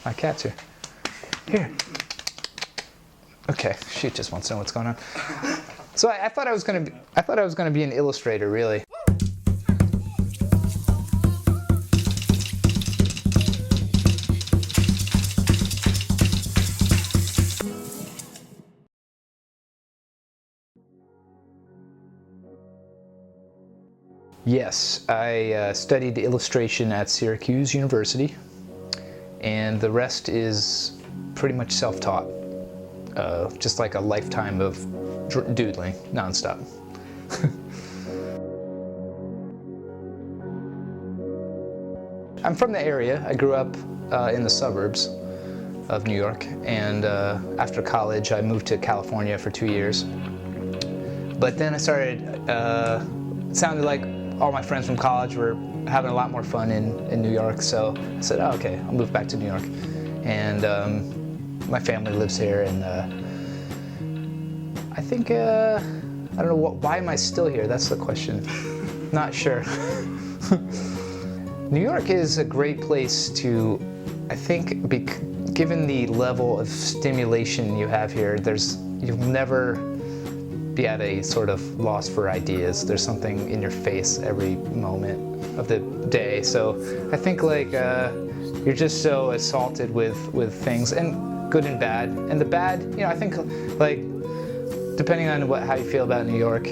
My cat's here. Here. Okay, she just wants to know what's going on. So I thought I was gonna be an illustrator, really. Yes, I studied illustration at Syracuse University, and the rest is pretty much self-taught. Just like a lifetime of doodling, nonstop. I'm from the area. I grew up in the suburbs of New York, and after college I moved to California for 2 years. But then I started, it sounded like all my friends from college were having a lot more fun in New York, so I said, oh, okay, I'll move back to New York. And my family lives here, and I think, I don't know, why am I still here? That's the question. Not sure. New York is a great place to, I think, given the level of stimulation you have here, you'll never be at a sort of loss for ideas. There's something in your face every moment of the day. So I think like you're just so assaulted with things, and good and bad. And the bad, you know, I think like depending on how you feel about New York,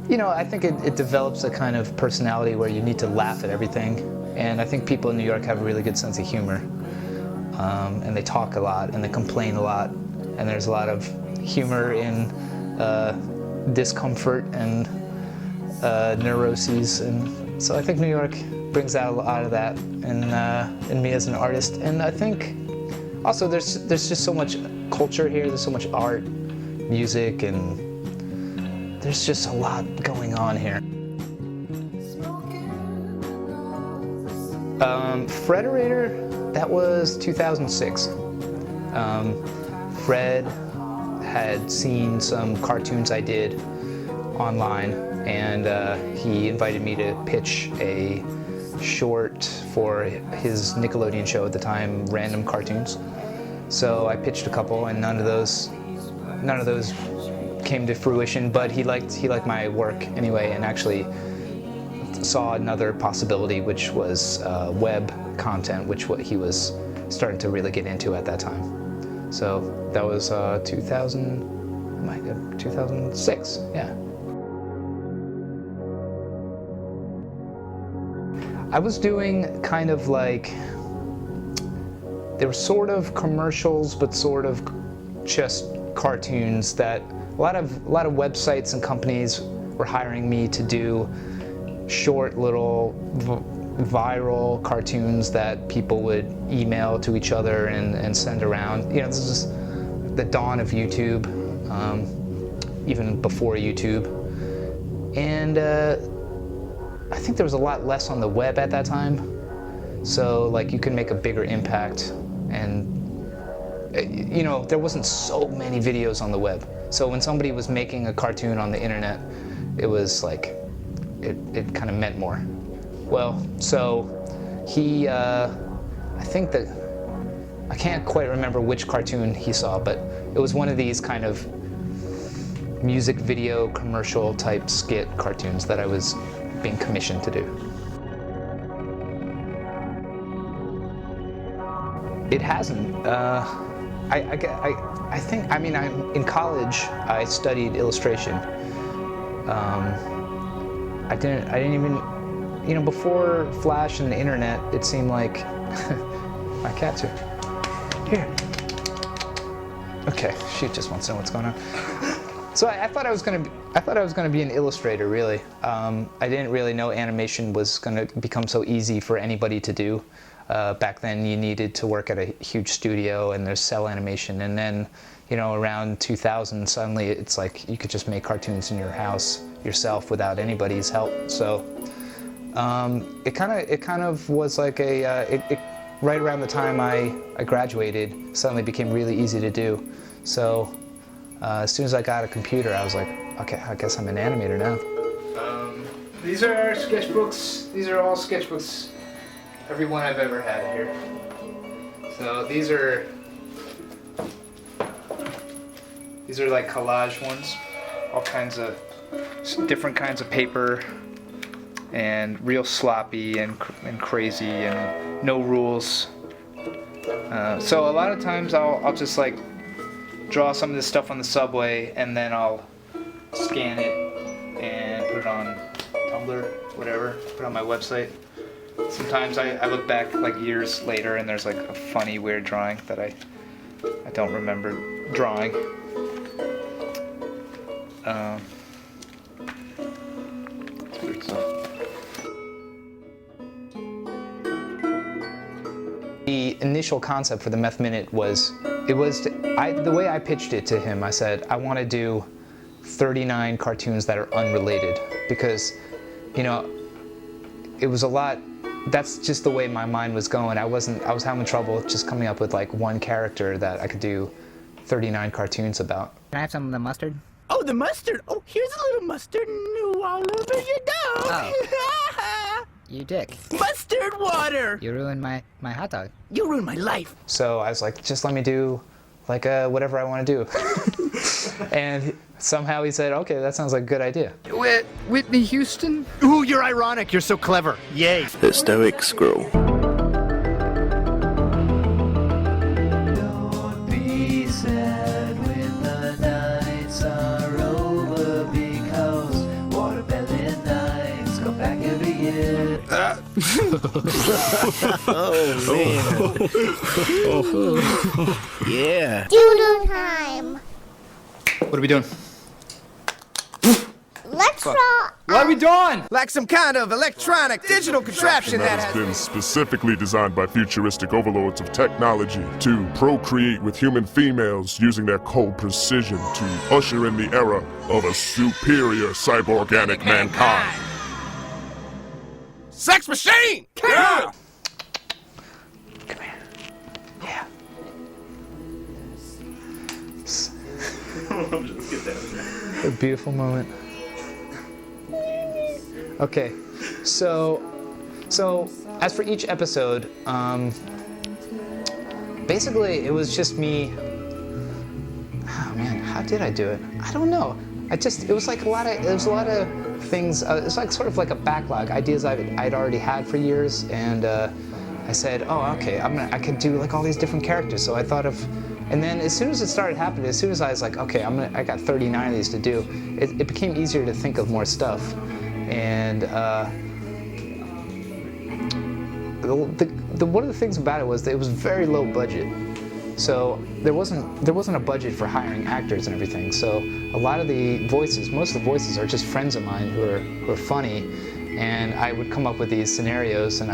you know, I think it develops a kind of personality where you need to laugh at everything. And I think people in New York have a really good sense of humor. And they talk a lot and they complain a lot. And there's a lot of humor in discomfort and neuroses. And so I think New York brings out a lot of that in me as an artist. And I think also there's just so much culture here. There's so much art, music, and there's just a lot going on here. Frederator, that was 2006. Fred had seen some cartoons I did online, and he invited me to pitch a short for his Nickelodeon show at the time, Random Cartoons. So I pitched a couple, and none of those came to fruition, but he liked my work anyway, and actually saw another possibility, which was web content, which what he was starting to really get into at that time. So that was 2006, yeah. I was doing kind of like, they were sort of commercials, but sort of just cartoons that a lot of websites and companies were hiring me to do short little viral cartoons that people would email to each other and send around. You know, this is the dawn of YouTube, even before YouTube. And I think there was a lot less on the web at that time. So like you can make a bigger impact, and you know, there wasn't so many videos on the web. So when somebody was making a cartoon on the internet, it was like, it kind of meant more. Well, so he, I think that, I can't quite remember which cartoon he saw, but it was one of these kind of music video commercial type skit cartoons that I was being commissioned to do. It hasn't. I think, I mean, in college, I studied illustration. I didn't even, you know, before Flash and the internet, it seemed like, my cat's here. Here. Okay, she just wants to know what's going on. So I thought I was gonna be an illustrator, really. I didn't really know animation was gonna become so easy for anybody to do. Back then, you needed to work at a huge studio, and there's cell animation. And then, you know, around 2000, suddenly it's like you could just make cartoons in your house yourself without anybody's help. So it kind of was like right around the time I graduated, suddenly became really easy to do. So as soon as I got a computer, I was like, okay, I guess I'm an animator now. These are our sketchbooks. These are all sketchbooks every one I've ever had here. So these are like collage ones, all kinds of different kinds of paper, and real sloppy and crazy and no rules. So a lot of times I'll just like draw some of this stuff on the subway, and then I'll scan it and put it on Tumblr, whatever, put it on my website. Sometimes I look back like years later and there's like a funny weird drawing that I don't remember drawing. It's weird stuff. The initial concept for the Meth Minute was, the way I pitched it to him, I said, I want to do 39 cartoons that are unrelated, because, you know, it was a lot, that's just the way my mind was going. I was having trouble just coming up with like one character that I could do 39 cartoons about. Can I have some of the mustard? Oh, the mustard? Oh, here's a little mustard all over your dog. Oh. You dick. Mustard water! You ruined my hot dog. You ruined my life. So I was like, just let me do like whatever I want to do. And somehow he said, okay, that sounds like a good idea. Whitney Houston? Ooh, you're ironic. You're so clever. Yay. The Stoic Scroll. Don't be sad when the nights are over, because watermelon nights come back every year. Oh, man. Yeah. Doodle time. What are we doing? Let's draw. What are we doing? Like some kind of electronic digital contraption that has been specifically designed by futuristic overlords of technology to procreate with human females using their cold precision to usher in the era of a superior cyborganic mankind. Sex machine! Yeah! Come here. Yeah. A beautiful moment. Okay, so as for each episode, basically it was just me. Oh man, how did I do it? I don't know. It was like a lot of things. It's like sort of like a backlog, ideas I'd already had for years, and I said, oh okay, I could do like all these different characters. So I thought of. And then as soon as it started happening, as soon as I was like, okay, I got 39 of these to do, it became easier to think of more stuff. And one of the things about it was that it was very low budget. So there wasn't a budget for hiring actors and everything. So a lot of the voices, most of the voices are just friends of mine who are funny, and I would come up with these scenarios, and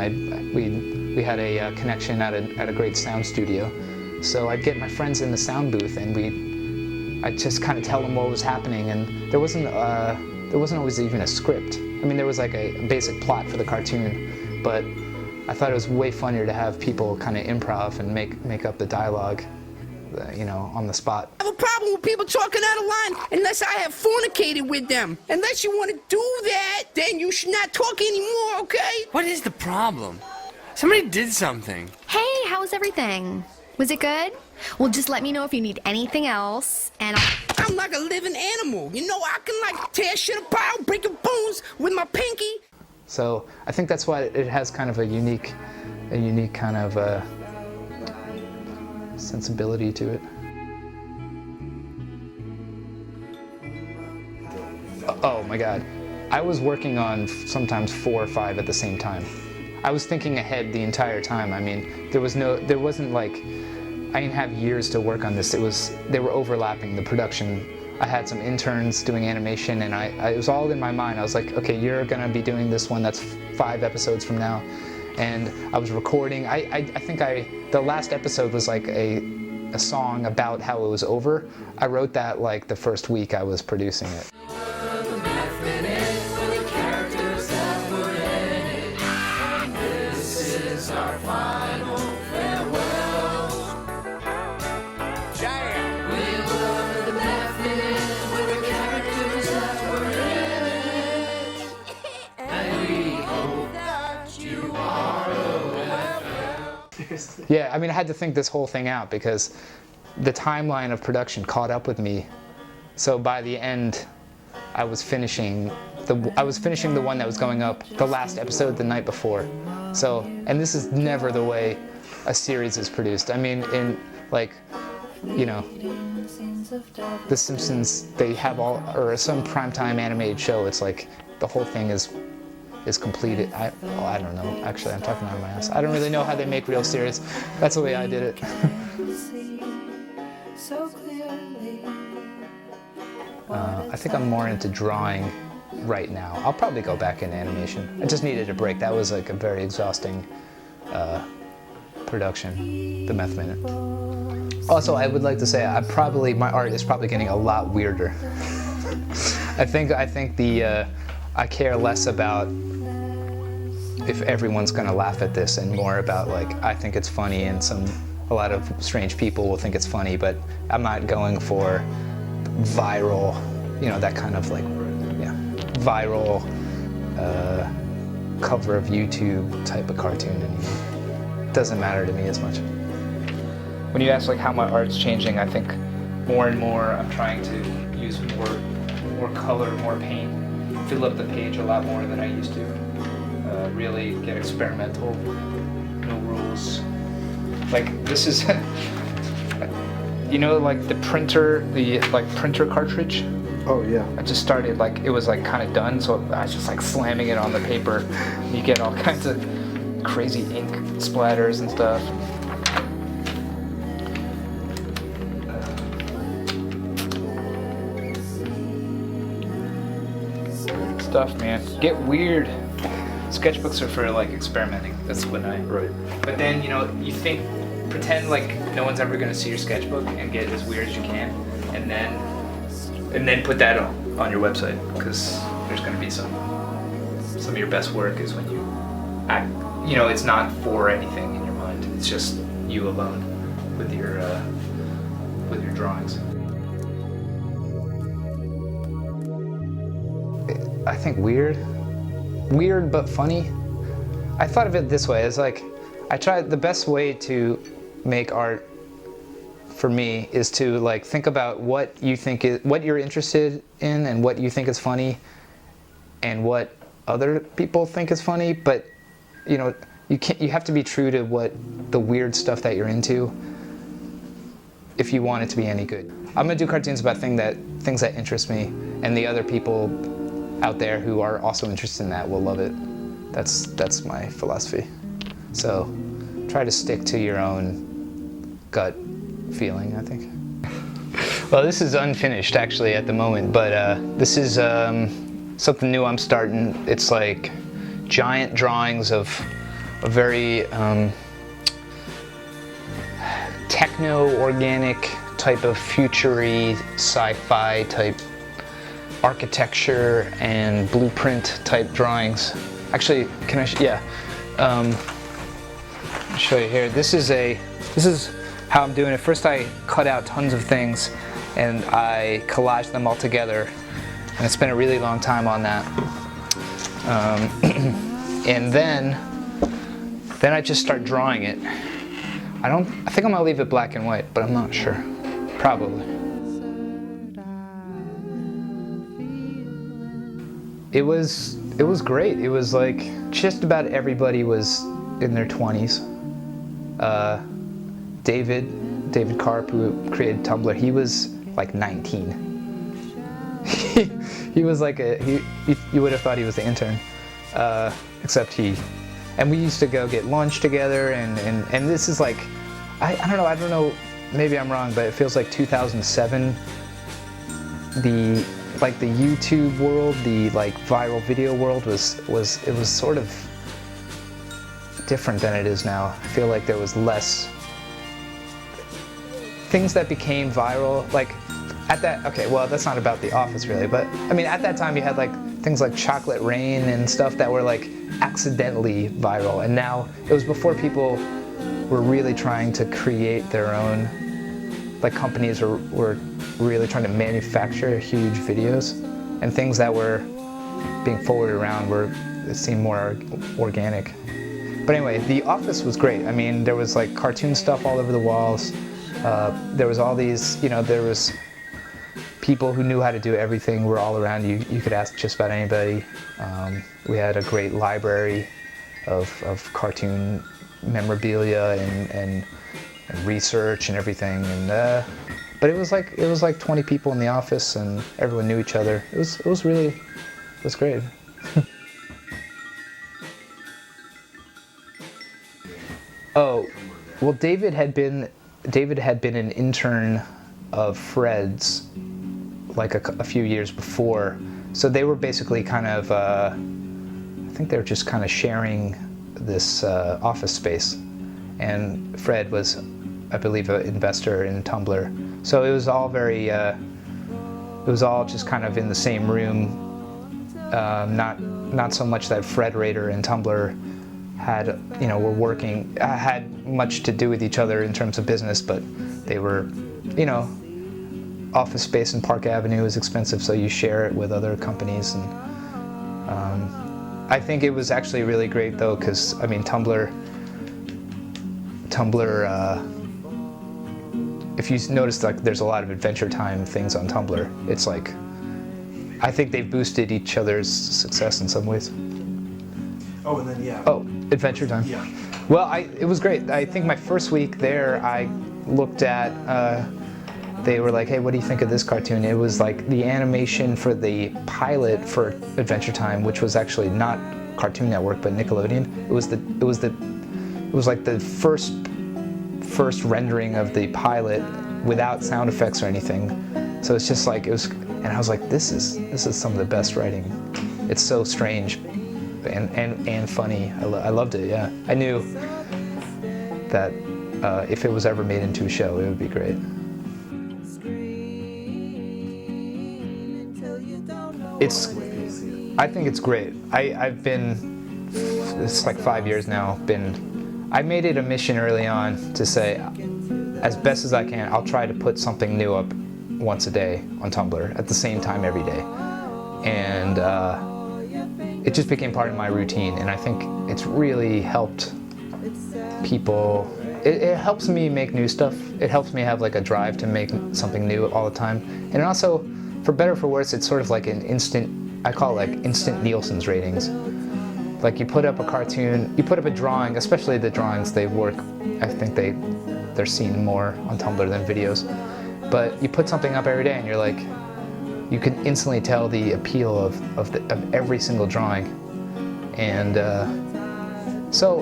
we had a connection at a great sound studio. So I'd get my friends in the sound booth, and I'd just kind of tell them what was happening, and there wasn't always even a script. I mean, there was like a basic plot for the cartoon, but I thought it was way funnier to have people kind of improv and make up the dialogue, you know, on the spot. I have a problem with people talking out of line unless I have fornicated with them. Unless you want to do that, then you should not talk anymore, okay? What is the problem? Somebody did something. Hey, how was everything? Was it good? Well, just let me know if you need anything else, and I'm like a living animal. You know, I can like tear shit apart, break your bones with my pinky. So I think that's why it has kind of a unique kind of sensibility to it. Oh my God. I was working on sometimes 4 or 5 at the same time. I was thinking ahead the entire time. I mean, there wasn't like, I didn't have years to work on this. They were overlapping the production. I had some interns doing animation, and it was all in my mind. I was like, okay, you're gonna be doing this one that's 5 episodes from now. And I was recording. I think the last episode was like a song about how it was over. I wrote that like the first week I was producing it. Our final farewell. Jam. We were the Meth Minute with the characters that were in it. And we hope that you are aware. Seriously? Yeah, I mean, I had to think this whole thing out because the timeline of production caught up with me. So by the end, I was finishing the one that was going up, the last episode the night before. So, and this is never the way a series is produced. I mean, in like, you know, The Simpsons, they have all, or some primetime animated show, it's like the whole thing is completed. I don't know. Actually, I'm talking out of my ass. I don't really know how they make real series. That's the way I did it. I think I'm more into drawing right now. I'll probably go back into animation. I just needed a break. That was like a very exhausting production, the Meth Minute. Also, I would like to say my art is probably getting a lot weirder. I think I care less about if everyone's gonna laugh at this and more about like I think it's funny and a lot of strange people will think it's funny, but I'm not going for viral, you know, that kind of like, yeah, viral cover of YouTube type of cartoon anymore. It doesn't matter to me as much. When you ask like how my art's changing, I think more and more I'm trying to use more color, more paint, fill up the page a lot more than I used to. Really get experimental, no rules. Like this is, you know, like the printer cartridge. Oh yeah. I just started like it was like kind of done, so I was just like slamming it on the paper. You get all kinds of crazy ink splatters and stuff. Stuff, man. Get weird. Sketchbooks are for like experimenting. That's when Right. But then, you know, you pretend like no one's ever gonna see your sketchbook and get as weird as you can, and then put that on your website, because there's gonna be some of your best work is when you act. You know, it's not for anything in your mind. It's just you alone with your drawings. I think weird but funny. I thought of it this way, it's like the best way to make art for me is to like think about what you're interested in and what you think is funny and what other people think is funny, but you know, you have to be true to what the weird stuff that you're into if you want it to be any good. I'm gonna do cartoons about things that interest me, and the other people out there who are also interested in that will love it. That's my philosophy. So try to stick to your own gut feeling, I think. Well, this is unfinished actually at the moment, but this is something new I'm starting. It's like giant drawings of a very techno-organic type of future-y, sci-fi type architecture and blueprint type drawings. Actually, can I? Yeah. I'll show you here. This is how I'm doing it. First, I cut out tons of things, and I collaged them all together, and I spent a really long time on that. And then I just start drawing it. I think I'm gonna leave it black and white, but I'm not sure. Probably. It was great. It was like just about everybody was in their 20s. David Karp, who created Tumblr, he was like 19. He was like you would have thought he was the intern, except and we used to go get lunch together, and this is like, I don't know, maybe I'm wrong, but it feels like 2007. The YouTube world, the like viral video world was sort of different than it is now. I feel like there was less things that became viral, like at that, okay, well, that's not about The Office really, but I mean, at that time you had like things like Chocolate Rain and stuff that were like accidentally viral, and now it was before people were really trying to create their own, like companies were really trying to manufacture huge videos, and things that were being forwarded around it seemed more organic. But anyway, the office was great. I mean, there was like cartoon stuff all over the walls. There was all these, there was people who knew how to do everything were all around you. You could ask just about anybody. We had a great library of cartoon memorabilia and research and everything. And but it was like 20 people in the office, and everyone knew each other. It was great. Oh, well, David had been an intern of Fred's like a few years before, so they were basically kind of I think they were just kind of sharing this office space, and Fred was, I believe, an investor in Tumblr, so it was all very it was all just kind of in the same room. Not so much that Frederator and Tumblr had much to do with each other in terms of business, but they were, office space in Park Avenue is expensive, so you share it with other companies. And I think it was actually really great though, because I mean Tumblr, if you notice, like, there's a lot of Adventure Time things on Tumblr. It's like, I think they've boosted each other's success in some ways. Oh, and then yeah. Oh, Adventure Time. Yeah. Well, it was great. I think my first week there, I looked at, they were like, hey, what do you think of this cartoon? It was like the animation for the pilot for Adventure Time, which was actually not Cartoon Network, but Nickelodeon. It was like the first rendering of the pilot without sound effects or anything. So it's just like, and I was like, this is some of the best writing. It's so strange and funny. I loved it, yeah. I knew that if it was ever made into a show, it would be great. I think it's great. I've been, it's like 5 years now, I made it a mission early on to say, as best as I can, I'll try to put something new up once a day on Tumblr at the same time every day. And it just became part of my routine, and I think it's really helped people. It helps me make new stuff. It helps me have like a drive to make something new all the time. And also, for better or for worse, it's sort of like an instant, I call it like instant Nielsen's ratings. Like you put up a cartoon, you put up a drawing, especially the drawings, they work, I think they're seen more on Tumblr than videos. But you put something up every day and you're like, you can instantly tell the appeal of every single drawing. And so,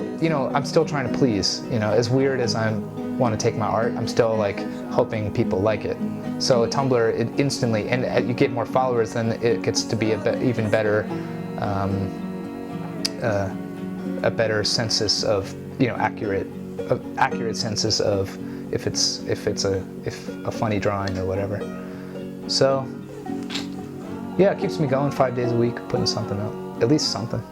I'm still trying to please. As weird as I want to take my art, I'm still like hoping people like it. So Tumblr, it instantly, and you get more followers, then it gets to be even better, a better census of, accurate census of if a funny drawing or whatever. So, yeah, it keeps me going 5 days a week, putting something up, at least something.